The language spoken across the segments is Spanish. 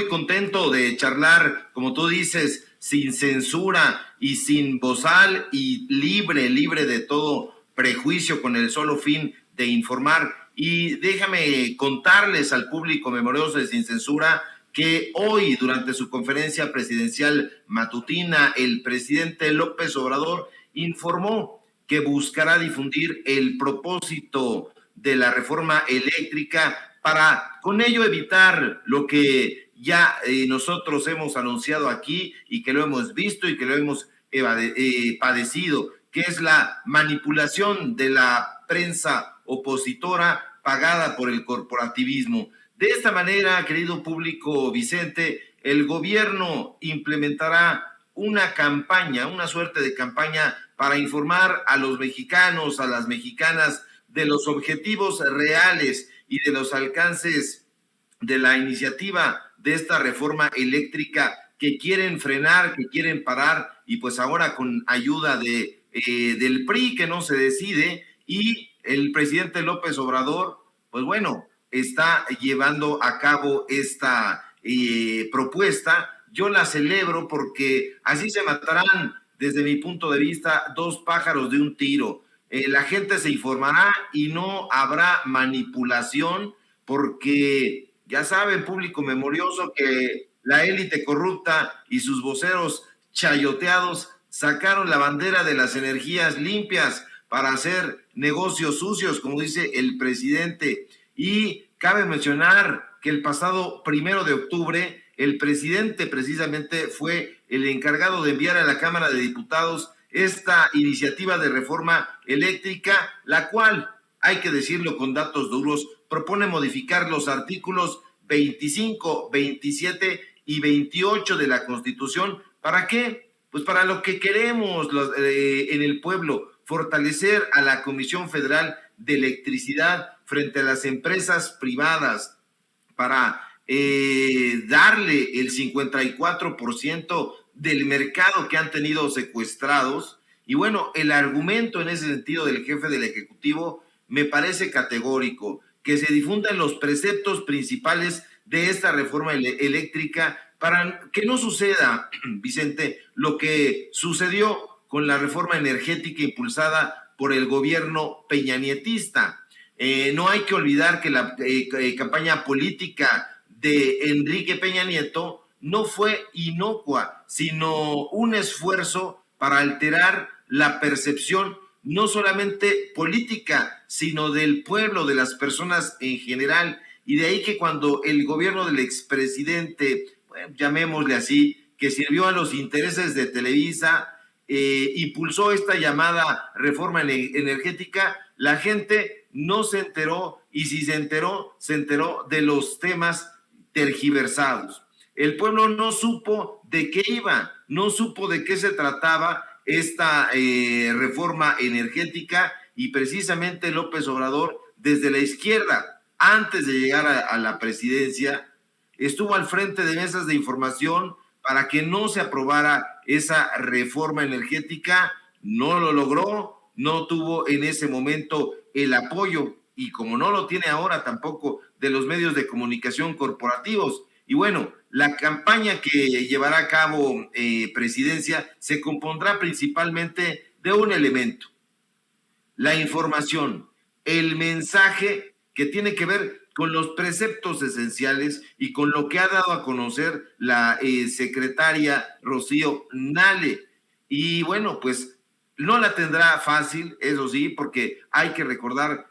contento de charlar, como tú dices, sin censura y sin bozal y libre de todo prejuicio, con el solo fin de informar. Y déjame contarles al público memorioso de Sin Censura que hoy, durante su conferencia presidencial matutina, el presidente López Obrador informó que buscará difundir el propósito de la reforma eléctrica para con ello evitar lo que ya nosotros hemos anunciado aquí y que lo hemos visto y que lo hemos padecido, que es la manipulación de la prensa opositora pagada por el corporativismo. De esta manera, querido público Vicente, el gobierno implementará una campaña, una suerte de campaña para informar a los mexicanos, a las mexicanas, de los objetivos reales y de los alcances de la iniciativa de esta reforma eléctrica que quieren frenar, que quieren parar, y pues ahora con ayuda del PRI, que no se decide, y el presidente López Obrador, pues bueno, está llevando a cabo esta propuesta. Yo la celebro porque así se matarán, desde mi punto de vista, dos pájaros de un tiro. La gente se informará y no habrá manipulación, porque ya saben, público memorioso, que la élite corrupta y sus voceros chayoteados sacaron la bandera de las energías limpias para hacer negocios sucios, como dice el presidente. Y cabe mencionar que el pasado 1 de octubre, el presidente precisamente fue el encargado de enviar a la Cámara de Diputados esta iniciativa de reforma eléctrica, la cual, hay que decirlo con datos duros, propone modificar los artículos 25, 27 y 28 de la Constitución. ¿Para qué? Pues para lo que queremos en el pueblo, fortalecer a la Comisión Federal de Electricidad frente a las empresas privadas, para darle el 54% del mercado que han tenido secuestrados. Y bueno, el argumento en ese sentido del jefe del Ejecutivo me parece categórico: que se difundan los preceptos principales de esta reforma eléctrica para que no suceda, Vicente, lo que sucedió con la reforma energética impulsada por el gobierno peñanietista. No hay que olvidar que la campaña política de Enrique Peña Nieto no fue inocua, sino un esfuerzo para alterar la percepción no solamente política, sino del pueblo, de las personas en general. Y de ahí que cuando el gobierno del expresidente, bueno, llamémosle así, que sirvió a los intereses de Televisa, impulsó esta llamada reforma energética, la gente no se enteró, y si se enteró de los temas tergiversados. El pueblo no supo de qué iba, no supo de qué se trataba esta reforma energética, y precisamente López Obrador, desde la izquierda, antes de llegar a la presidencia, estuvo al frente de mesas de información para que no se aprobara esa reforma energética. No lo logró, no tuvo en ese momento el apoyo, y como no lo tiene ahora tampoco de los medios de comunicación corporativos. Y bueno, la campaña que llevará a cabo presidencia se compondrá principalmente de un elemento: la información, el mensaje que tiene que ver con los preceptos esenciales y con lo que ha dado a conocer la secretaria Rocío Nale. Y bueno, pues no la tendrá fácil, eso sí, porque hay que recordar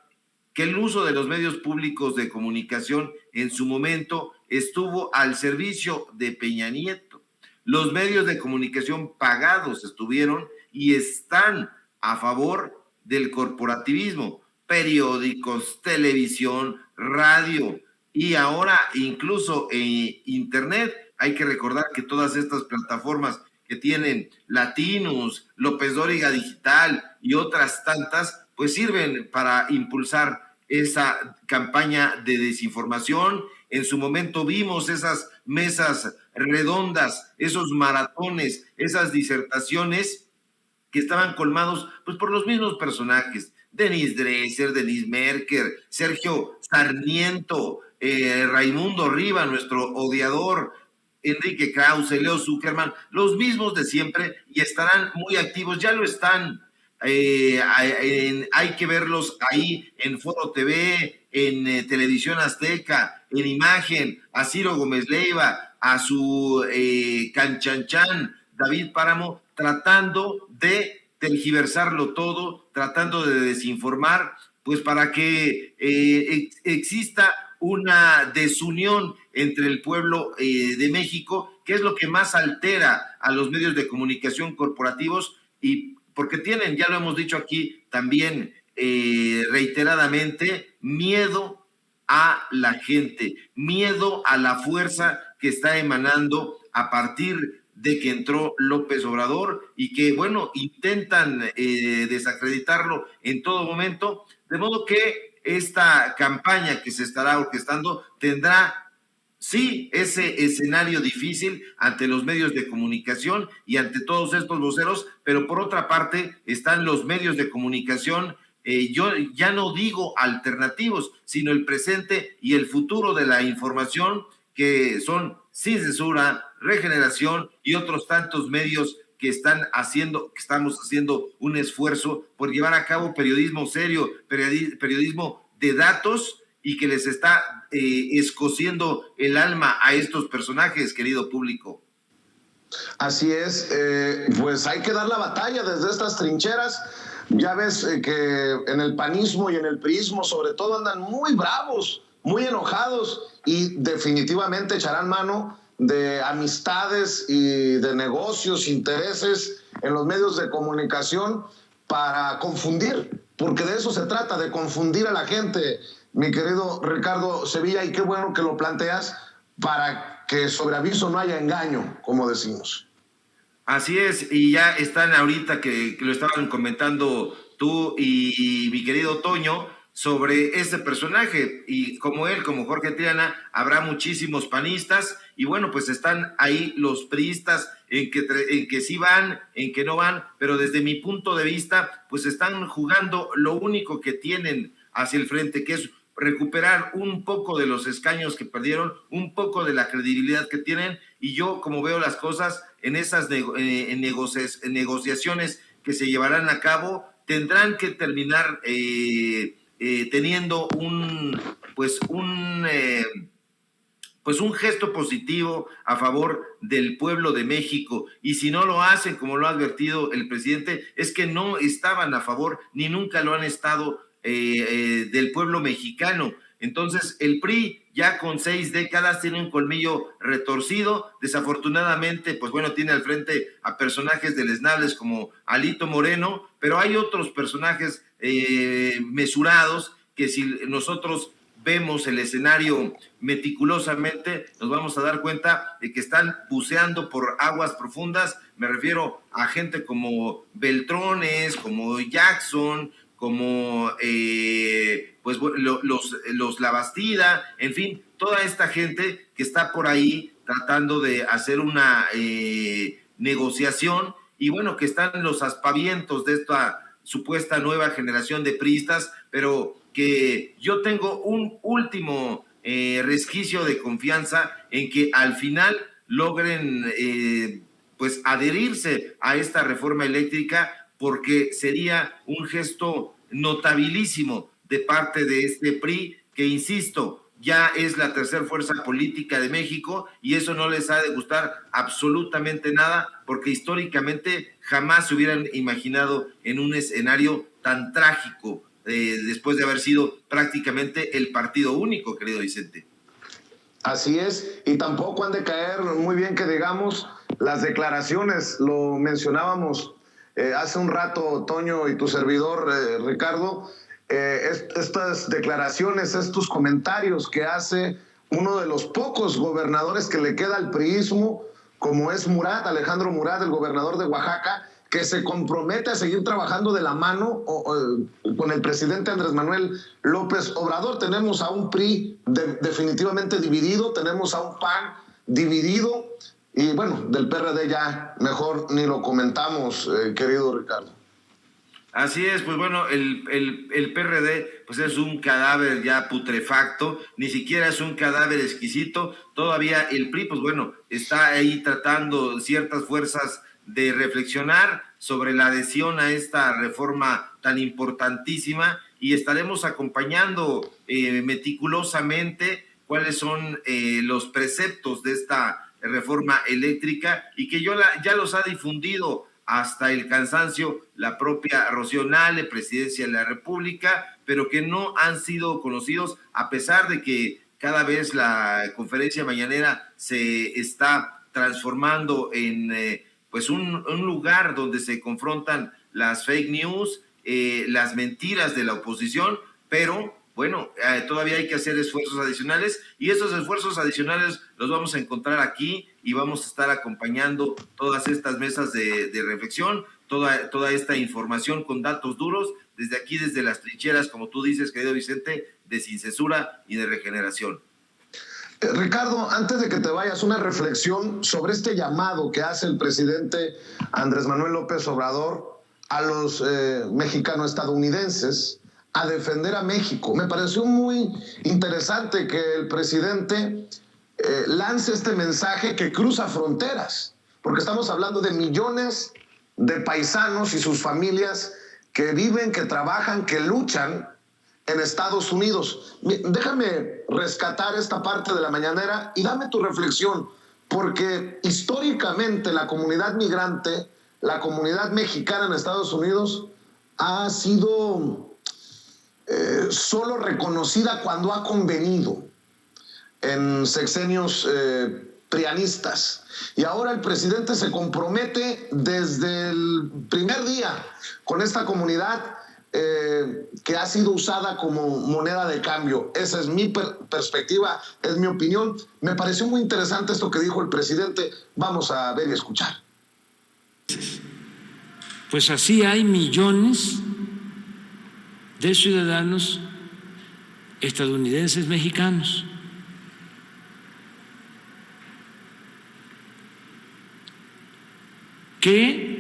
que el uso de los medios públicos de comunicación en su momento estuvo al servicio de Peña Nieto. Los medios de comunicación pagados estuvieron y están a favor del corporativismo: periódicos, televisión, radio y ahora incluso internet. Hay que recordar que todas estas plataformas que tienen Latinos, López Dóriga Digital y otras tantas, pues sirven para impulsar esa campaña de desinformación. En su momento vimos esas mesas redondas, esos maratones, esas disertaciones que estaban colmados pues por los mismos personajes: Denise Dresser, Denise Merker, Sergio Sarmiento, Raimundo Riva, nuestro odiador, Enrique Krause, Leo Zuckerman, los mismos de siempre, y estarán muy activos, ya lo están. Hay que verlos ahí en Foro TV, en Televisión Azteca, en Imagen, a Ciro Gómez Leiva, a su canchanchan David Páramo, tratando de tergiversarlo todo, tratando de desinformar, pues para que exista una desunión entre el pueblo de México, que es lo que más altera a los medios de comunicación corporativos, y porque tienen, ya lo hemos dicho aquí también reiteradamente, miedo a la gente, miedo a la fuerza que está emanando a partir de que entró López Obrador, y que, bueno, intentan desacreditarlo en todo momento, de modo que esta campaña que se estará orquestando tendrá, sí, ese escenario difícil ante los medios de comunicación y ante todos estos voceros, pero por otra parte están los medios de comunicación, yo ya no digo alternativos, sino el presente y el futuro de la información, que son Sin Censura, Regeneración y otros tantos medios que estamos haciendo un esfuerzo por llevar a cabo periodismo serio, periodismo de datos, y que les está escociendo el alma a estos personajes, querido público. Así es, pues hay que dar la batalla desde estas trincheras. Ya ves que en el panismo y en el priismo sobre todo andan muy bravos, muy enojados, y definitivamente echarán mano de amistades y de negocios, intereses en los medios de comunicación para confundir, porque de eso se trata, de confundir a la gente, mi querido Ricardo Sevilla, y qué bueno que lo planteas, para que sobre aviso no haya engaño, como decimos. Así es, y ya están ahorita que lo estaban comentando tú y mi querido Toño sobre este personaje, y como él, como Jorge Triana, habrá muchísimos panistas, y bueno, pues están ahí los priistas en que sí van, en que no van, pero desde mi punto de vista, pues están jugando lo único que tienen hacia el frente, que es recuperar un poco de los escaños que perdieron, un poco de la credibilidad que tienen, y yo, como veo las cosas, en esas negociaciones que se llevarán a cabo, tendrán que terminar teniendo un gesto positivo a favor del pueblo de México, y si no lo hacen, como lo ha advertido el presidente, es que no estaban a favor, ni nunca lo han estado, del pueblo mexicano. Entonces el PRI, ya con 6 décadas, tiene un colmillo retorcido. Desafortunadamente, pues bueno, tiene al frente a personajes deleznables como Alito Moreno, pero hay otros personajes mesurados, que si nosotros vemos el escenario meticulosamente, nos vamos a dar cuenta de que están buceando por aguas profundas. Me refiero a gente como Beltrones, como Jackson, como los Labastida, en fin, toda esta gente que está por ahí tratando de hacer una negociación, y bueno, que están los aspavientos de esta supuesta nueva generación de priistas, pero que yo tengo un último resquicio de confianza en que al final logren pues adherirse a esta reforma eléctrica, porque sería un gesto notabilísimo de parte de este PRI, que, insisto, ya es la tercera fuerza política de México, y eso no les ha de gustar absolutamente nada, porque históricamente jamás se hubieran imaginado en un escenario tan trágico, después de haber sido prácticamente el partido único, querido Vicente. Así es, y tampoco han de caer muy bien que digamos las declaraciones, lo mencionábamos hace un rato, Toño, y tu servidor, Ricardo, estas declaraciones, estos comentarios que hace uno de los pocos gobernadores que le queda al priismo, como es Murat, Alejandro Murat, el gobernador de Oaxaca, que se compromete a seguir trabajando de la mano con el presidente Andrés Manuel López Obrador. Tenemos a un PRI definitivamente dividido, tenemos a un PAN dividido, y bueno, del PRD ya mejor ni lo comentamos, querido Ricardo. Así es, pues bueno, el PRD pues es un cadáver ya putrefacto, ni siquiera es un cadáver exquisito, todavía el PRI pues bueno, está ahí tratando ciertas fuerzas de reflexionar sobre la adhesión a esta reforma tan importantísima y estaremos acompañando meticulosamente cuáles son los preceptos de esta reforma eléctrica y que ya los ha difundido hasta el cansancio la propia Rocío Nale, presidencia de la República, pero que no han sido conocidos a pesar de que cada vez la conferencia mañanera se está transformando en pues un lugar donde se confrontan las fake news, las mentiras de la oposición, pero bueno, todavía hay que hacer esfuerzos adicionales y esos esfuerzos adicionales los vamos a encontrar aquí y vamos a estar acompañando todas estas mesas de reflexión, toda esta información con datos duros, desde aquí, desde las trincheras, como tú dices, querido Vicente, de Sin Censura y de Regeneración. Ricardo, antes de que te vayas, una reflexión sobre este llamado que hace el presidente Andrés Manuel López Obrador a los mexicano-estadounidenses a defender a México. Me pareció muy interesante que el presidente lance este mensaje que cruza fronteras, porque estamos hablando de millones de paisanos y sus familias que viven, que trabajan, que luchan en Estados Unidos. Déjame rescatar esta parte de la mañanera y dame tu reflexión, porque históricamente la comunidad migrante, la comunidad mexicana en Estados Unidos ha sido solo reconocida cuando ha convenido en sexenios prianistas. Y ahora el presidente se compromete desde el primer día con esta comunidad que ha sido usada como moneda de cambio. Esa es mi perspectiva, es mi opinión. Me pareció muy interesante esto que dijo el presidente. Vamos a ver y escuchar. Pues así hay millones de ciudadanos estadounidenses mexicanos que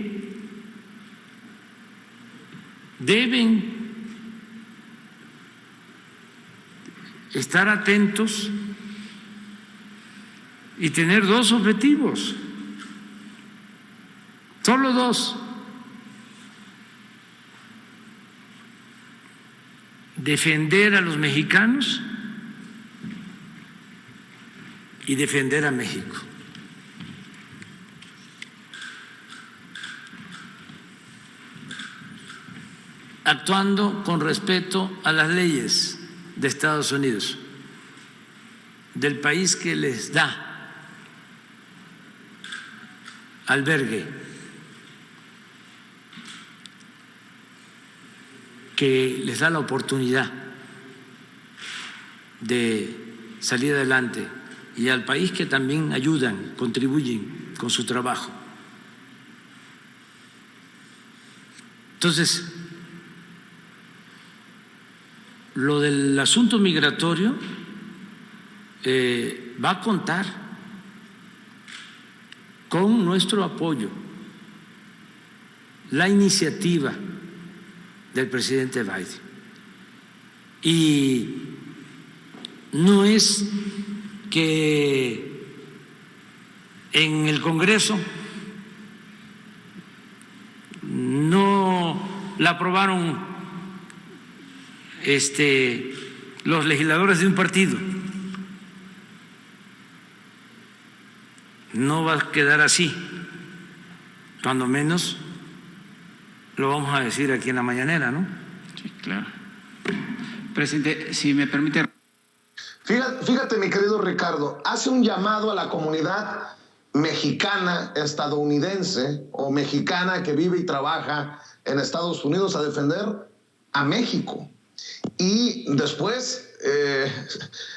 deben estar atentos y tener dos objetivos, solo dos: defender a los mexicanos y defender a México. Actuando con respeto a las leyes de Estados Unidos, del país que les da albergue, que les da la oportunidad de salir adelante, y al país que también ayudan, contribuyen con su trabajo. Entonces, lo del asunto migratorio va a contar con nuestro apoyo, la iniciativa del presidente Biden. Y no es que en el Congreso no la aprobaron los legisladores de un partido. No va a quedar así, cuando menos lo vamos a decir aquí en la mañanera, ¿no? Sí, claro. Presidente, si me permite. Fíjate, mi querido Ricardo, hace un llamado a la comunidad mexicana, estadounidense o mexicana que vive y trabaja en Estados Unidos a defender a México. Y después,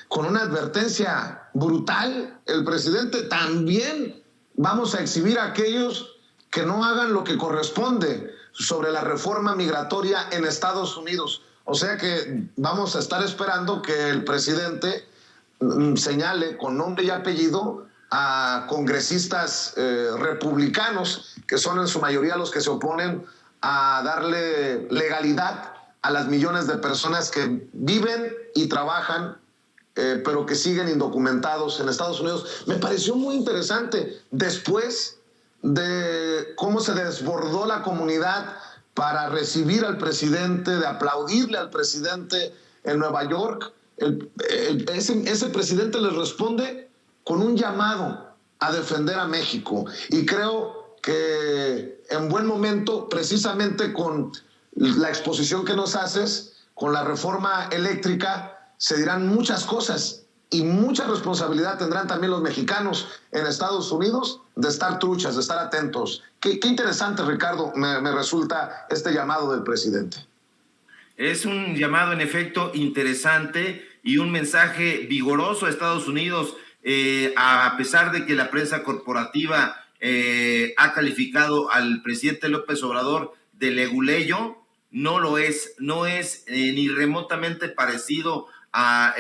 con una advertencia brutal, el presidente también: vamos a exhibir a aquellos que no hagan lo que corresponde sobre la reforma migratoria en Estados Unidos. O sea que vamos a estar esperando que el presidente señale con nombre y apellido a congresistas republicanos, que son en su mayoría los que se oponen a darle legalidad a las millones de personas que viven y trabajan, pero que siguen indocumentados en Estados Unidos. Me pareció muy interesante después de cómo se desbordó la comunidad para recibir al presidente, de aplaudirle al presidente en Nueva York. Ese presidente les responde con un llamado a defender a México. Y creo que en buen momento, precisamente con la exposición que nos haces, con la reforma eléctrica, se dirán muchas cosas y mucha responsabilidad tendrán también los mexicanos en Estados Unidos de estar truchas, de estar atentos. Qué interesante, Ricardo, me resulta este llamado del presidente. Es un llamado en efecto interesante y un mensaje vigoroso a Estados Unidos, a pesar de que la prensa corporativa ha calificado al presidente López Obrador de leguleyo. No lo es, no es ni remotamente parecido a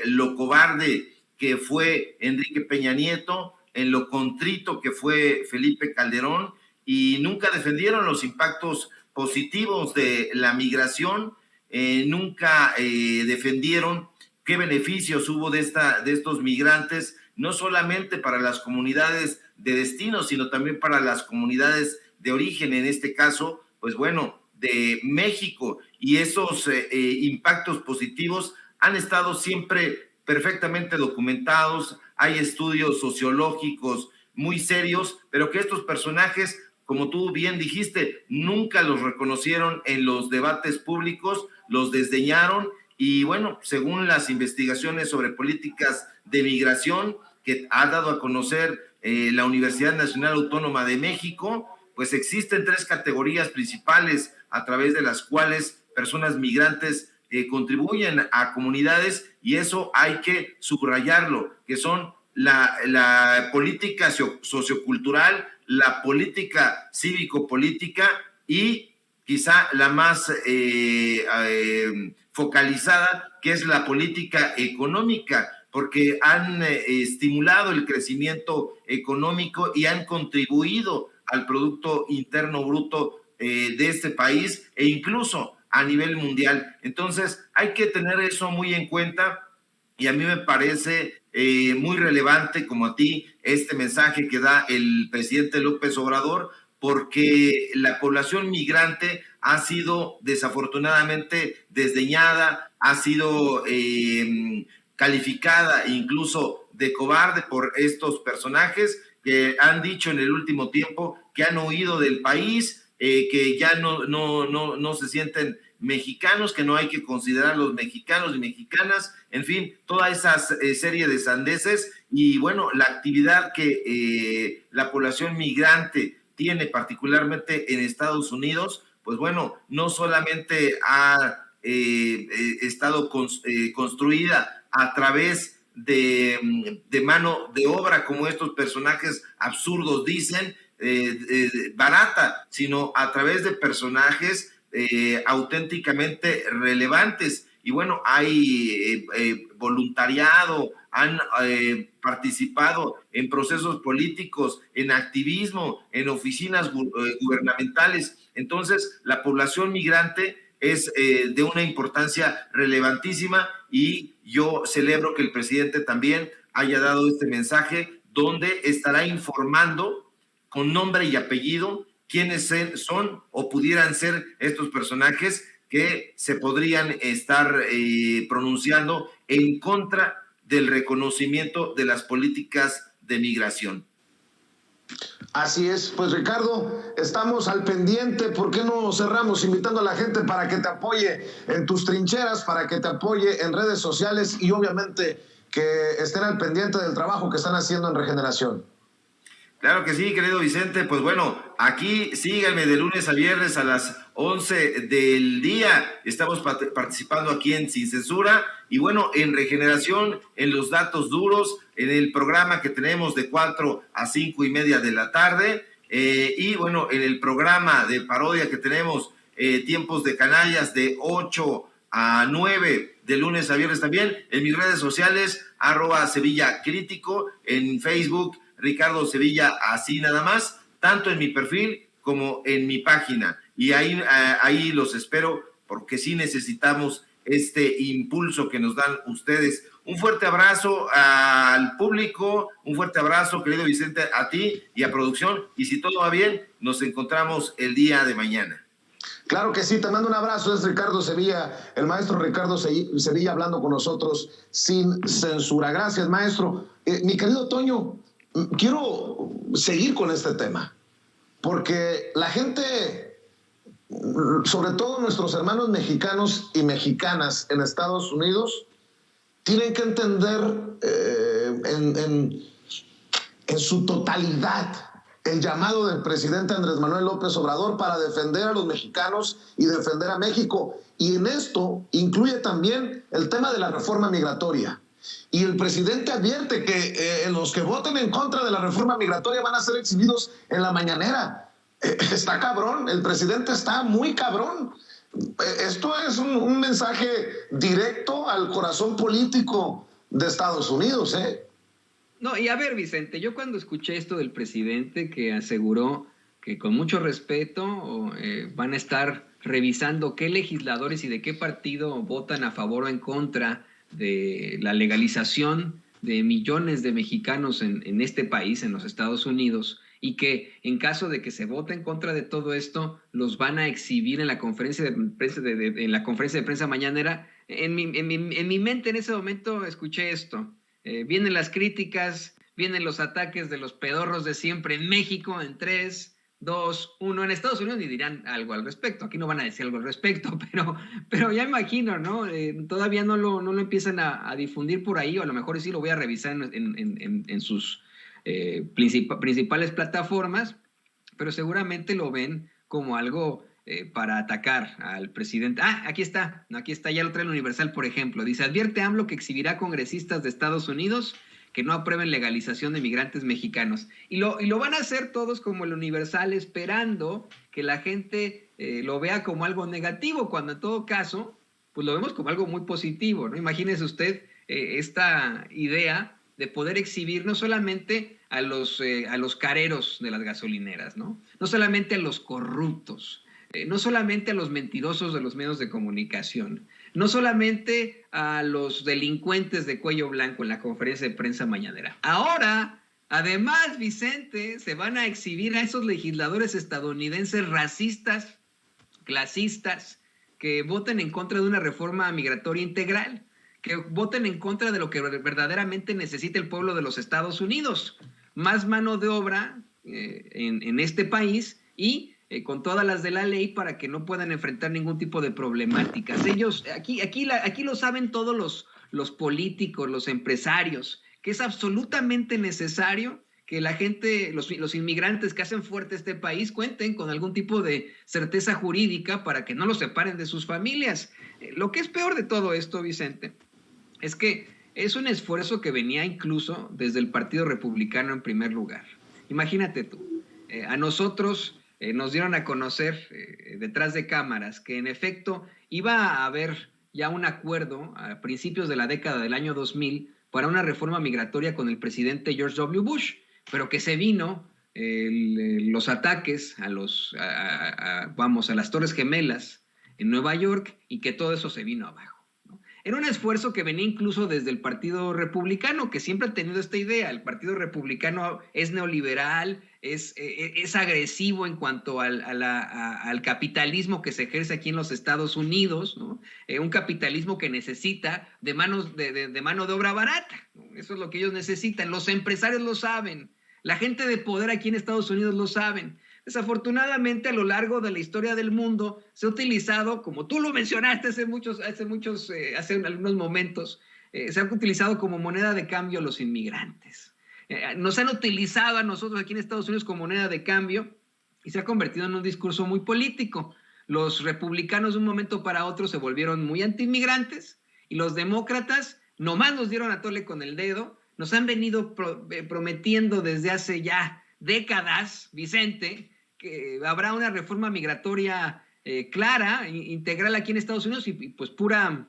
lo cobarde que fue Enrique Peña Nieto, en lo contrito que fue Felipe Calderón, y nunca defendieron los impactos positivos de la migración, nunca defendieron qué beneficios hubo de estos migrantes, no solamente para las comunidades de destino, sino también para las comunidades de origen, en este caso, pues bueno, de México, y esos impactos positivos han estado siempre perfectamente documentados. Hay estudios sociológicos muy serios, pero que estos personajes, como tú bien dijiste, nunca los reconocieron en los debates públicos, los desdeñaron, y bueno, según las investigaciones sobre políticas de migración que ha dado a conocer la Universidad Nacional Autónoma de México, pues existen 3 categorías principales a través de las cuales personas migrantes contribuyen a comunidades, y eso hay que subrayarlo, que son la política sociocultural, la política cívico-política y quizá la más focalizada, que es la política económica, porque han estimulado el crecimiento económico y han contribuido al Producto Interno Bruto de este país e incluso a nivel mundial. Entonces hay que tener eso muy en cuenta, y a mí me parece muy relevante, como a ti, este mensaje que da el presidente López Obrador, porque la población migrante ha sido desafortunadamente desdeñada, ha sido calificada incluso de cobarde por estos personajes que han dicho en el último tiempo que han huido del país, que ya no se sienten mexicanos, que no hay que considerarlos mexicanos y mexicanas, en fin, toda esa serie de sandeces. Y bueno, la actividad que la población migrante tiene particularmente en Estados Unidos, pues bueno, no solamente ha estado construida a través de mano de obra, como estos personajes absurdos dicen, barata, sino a través de personajes auténticamente relevantes. Y bueno, hay voluntariado, han participado en procesos políticos, en activismo, en oficinas gubernamentales. Entonces, la población migrante es de una importancia relevantísima, y yo celebro que el presidente también haya dado este mensaje donde estará informando con nombre y apellido quiénes son o pudieran ser estos personajes que se podrían estar pronunciando en contra del reconocimiento de las políticas de migración. Así es, pues Ricardo, estamos al pendiente. ¿Por qué no cerramos invitando a la gente para que te apoye en tus trincheras, para que te apoye en redes sociales y obviamente que estén al pendiente del trabajo que están haciendo en Regeneración? Claro que sí, querido Vicente. Pues bueno, aquí síganme de lunes a viernes a las 11 del día. Estamos participando aquí en Sin Censura. Y bueno, en Regeneración, en los datos duros, en el programa que tenemos de 4 a 5 y media de la tarde. Y bueno, en el programa de parodia que tenemos, Tiempos de Canallas, de 8 a 9 de lunes a viernes también. En mis redes sociales, @Sevilla Crítico, en Facebook, Ricardo Sevilla, así nada más, tanto en mi perfil como en mi página. y ahí los espero, porque sí necesitamos este impulso que nos dan ustedes. Un fuerte abrazo al público, un fuerte abrazo, querido Vicente, a ti y a producción, y si todo va bien, nos encontramos el día de mañana. Claro que sí, te mando un abrazo, es Ricardo Sevilla, el maestro Ricardo Sevilla hablando con nosotros sin censura. Gracias, maestro. Mi querido Toño, quiero seguir con este tema, porque la gente, sobre todo nuestros hermanos mexicanos y mexicanas en Estados Unidos, tienen que entender en su totalidad el llamado del presidente Andrés Manuel López Obrador para defender a los mexicanos y defender a México. Y en esto incluye también el tema de la reforma migratoria. Y el presidente advierte que los que voten en contra de la reforma migratoria van a ser exhibidos en la mañanera. Está cabrón, el presidente está muy cabrón. Esto es un mensaje directo al corazón político de Estados Unidos, ¿eh? No, y a ver, Vicente, yo cuando escuché esto del presidente que aseguró que con mucho respeto van a estar revisando qué legisladores y de qué partido votan a favor o en contra de la legalización de millones de mexicanos en este país, en los Estados Unidos, y que en caso de que se vote en contra de todo esto, los van a exhibir en la conferencia de prensa mañanera. En mi mente en ese momento escuché esto. Vienen las críticas, vienen los ataques de los pedorros de siempre en México en 3, 2, 1. En Estados Unidos ni dirán algo al respecto. Aquí no van a decir algo al respecto, pero ya imagino, ¿no? Todavía no lo empiezan a difundir por ahí, o a lo mejor sí lo voy a revisar en sus principales plataformas, pero seguramente lo ven como algo para atacar al presidente. Aquí está, ya lo trae el Universal, por ejemplo. Dice, advierte AMLO que exhibirá congresistas de Estados Unidos que no aprueben legalización de migrantes mexicanos. Y lo van a hacer todos como el Universal, esperando que la gente lo vea como algo negativo, cuando en todo caso, pues lo vemos como algo muy positivo, ¿no? Imagínese usted esta idea de poder exhibir no solamente a los careros de las gasolineras, ¿no? No solamente a los corruptos, no solamente a los mentirosos de los medios de comunicación, no solamente a los delincuentes de cuello blanco en la conferencia de prensa mañanera. Ahora, además, Vicente, se van a exhibir a esos legisladores estadounidenses racistas, clasistas, que voten en contra de una reforma migratoria integral, que voten en contra de lo que verdaderamente necesita el pueblo de los Estados Unidos. Más mano de obra en este país y con todas las de la ley para que no puedan enfrentar ningún tipo de problemáticas. Ellos, aquí lo saben todos los políticos, los empresarios, que es absolutamente necesario que la gente, los inmigrantes que hacen fuerte este país cuenten con algún tipo de certeza jurídica para que no los separen de sus familias. Lo que es peor de todo esto, Vicente, es que es un esfuerzo que venía incluso desde el Partido Republicano en primer lugar. Imagínate tú, a nosotros nos dieron a conocer detrás de cámaras que en efecto iba a haber ya un acuerdo a principios de la década del año 2000 para una reforma migratoria con el presidente George W. Bush, pero que se vino los ataques a las Torres Gemelas en Nueva York y que todo eso se vino abajo. Era un esfuerzo que venía incluso desde el Partido Republicano, que siempre ha tenido esta idea. El Partido Republicano es neoliberal, es agresivo en cuanto al capitalismo que se ejerce aquí en los Estados Unidos, ¿no? Un capitalismo que necesita de mano de obra barata, ¿no? Eso es lo que ellos necesitan. Los empresarios lo saben, la gente de poder aquí en Estados Unidos lo saben. Desafortunadamente, a lo largo de la historia del mundo se ha utilizado, como tú lo mencionaste hace algunos momentos, se ha utilizado como moneda de cambio los inmigrantes. Nos han utilizado a nosotros aquí en Estados Unidos como moneda de cambio y se ha convertido en un discurso muy político. Los republicanos de un momento para otro se volvieron muy antiinmigrantes y los demócratas nomás nos dieron a tole con el dedo. Nos han venido prometiendo desde hace ya décadas, Vicente, que habrá una reforma migratoria clara, integral aquí en Estados Unidos y pues puro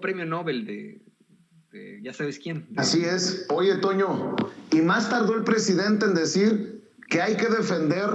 premio Nobel de ya sabes quién. Así es. Oye, Toño, y más tardó el presidente en decir que hay que defender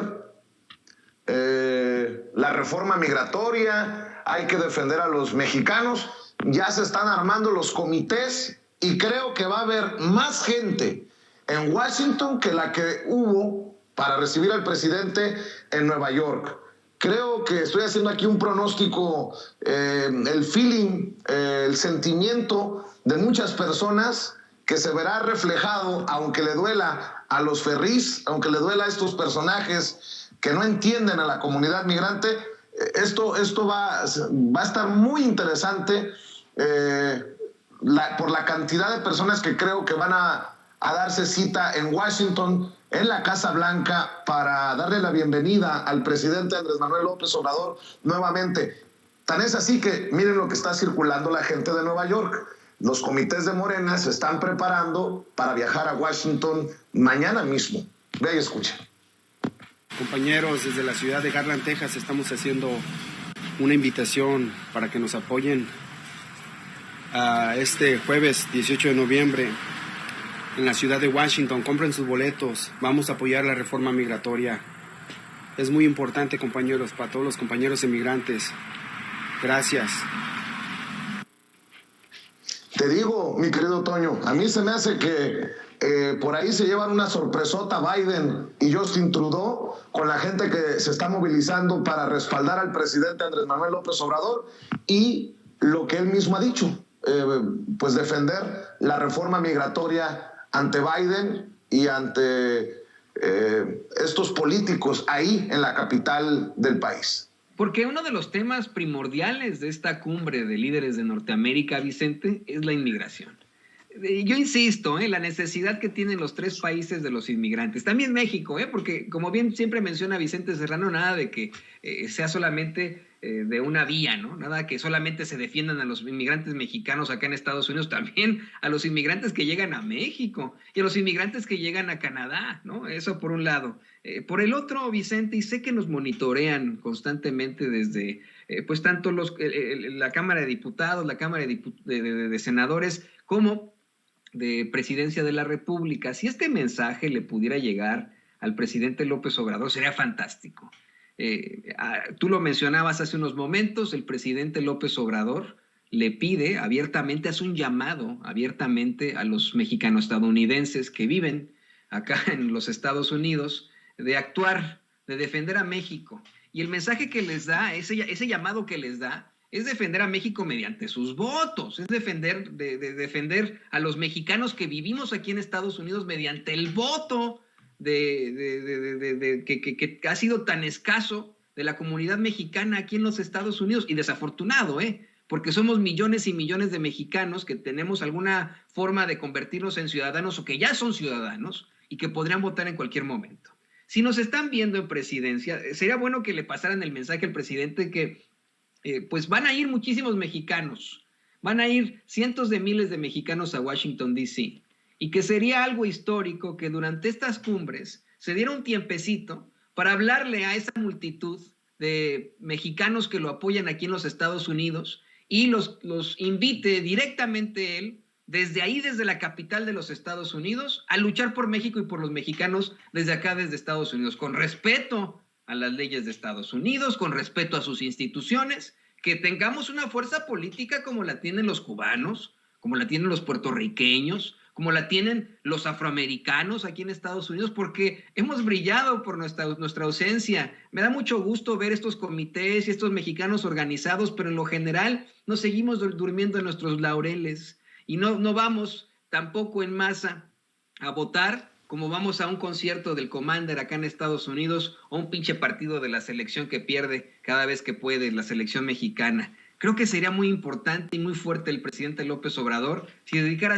la reforma migratoria, hay que defender a los mexicanos. Ya se están armando los comités y creo que va a haber más gente en Washington que la que hubo para recibir al presidente en Nueva York. Creo que estoy haciendo aquí un pronóstico, el feeling, el sentimiento de muchas personas que se verá reflejado, aunque le duela a los Ferris, aunque le duela a estos personajes que no entienden a la comunidad migrante. Esto va a estar muy interesante por la cantidad de personas que creo que van a darse cita en Washington, en la Casa Blanca, para darle la bienvenida al presidente Andrés Manuel López Obrador nuevamente. Tan es así que miren lo que está circulando la gente de Nueva York. Los comités de Morena se están preparando para viajar a Washington mañana mismo. Ve y escucha. Compañeros, desde la ciudad de Garland, Texas, estamos haciendo una invitación para que nos apoyen a este jueves 18 de noviembre en la ciudad de Washington. Compren sus boletos, vamos a apoyar la reforma migratoria. Es muy importante, compañeros, para todos los compañeros inmigrantes. Gracias. Te digo, mi querido Toño, a mí se me hace que por ahí se llevan una sorpresota Biden y Justin Trudeau con la gente que se está movilizando para respaldar al presidente Andrés Manuel López Obrador y lo que él mismo ha dicho, pues defender la reforma migratoria ante Biden y ante estos políticos ahí en la capital del país. Porque uno de los temas primordiales de esta cumbre de líderes de Norteamérica, Vicente, es la inmigración. Yo insisto, la necesidad que tienen los tres países de los inmigrantes. También México, porque como bien siempre menciona Vicente Serrano, nada de que sea solamente de una vía, ¿no? Nada que solamente se defiendan a los inmigrantes mexicanos acá en Estados Unidos, también a los inmigrantes que llegan a México y a los inmigrantes que llegan a Canadá, ¿no? Eso por un lado. Por el otro, Vicente, y sé que nos monitorean constantemente desde, pues tanto la Cámara de Diputados, la Cámara de Senadores, como de Presidencia de la República. Si este mensaje le pudiera llegar al presidente López Obrador, sería fantástico. Tú lo mencionabas hace unos momentos, el presidente López Obrador le pide abiertamente, hace un llamado abiertamente a los mexicano-estadounidenses que viven acá en los Estados Unidos de actuar, de defender a México. Y el mensaje que les da, ese llamado que les da, es defender a México mediante sus votos, es defender a los mexicanos que vivimos aquí en Estados Unidos mediante el voto que ha sido tan escaso de la comunidad mexicana aquí en los Estados Unidos, y desafortunado, porque somos millones y millones de mexicanos que tenemos alguna forma de convertirnos en ciudadanos o que ya son ciudadanos y que podrían votar en cualquier momento. Si nos están viendo en presidencia, sería bueno que le pasaran el mensaje al presidente que pues van a ir muchísimos mexicanos, van a ir cientos de miles de mexicanos a Washington, D.C., y que sería algo histórico que durante estas cumbres se diera un tiempecito para hablarle a esa multitud de mexicanos que lo apoyan aquí en los Estados Unidos y los invite directamente él, desde ahí, desde la capital de los Estados Unidos, a luchar por México y por los mexicanos desde acá, desde Estados Unidos, con respeto a las leyes de Estados Unidos, con respeto a sus instituciones, que tengamos una fuerza política como la tienen los cubanos, como la tienen los puertorriqueños, como la tienen los afroamericanos aquí en Estados Unidos, porque hemos brillado por nuestra ausencia. Me da mucho gusto ver estos comités y estos mexicanos organizados, pero en lo general nos seguimos durmiendo en nuestros laureles y no vamos tampoco en masa a votar como vamos a un concierto del Commander acá en Estados Unidos o un pinche partido de la selección que pierde cada vez que puede, la selección mexicana. Creo que sería muy importante y muy fuerte el presidente López Obrador si dedicara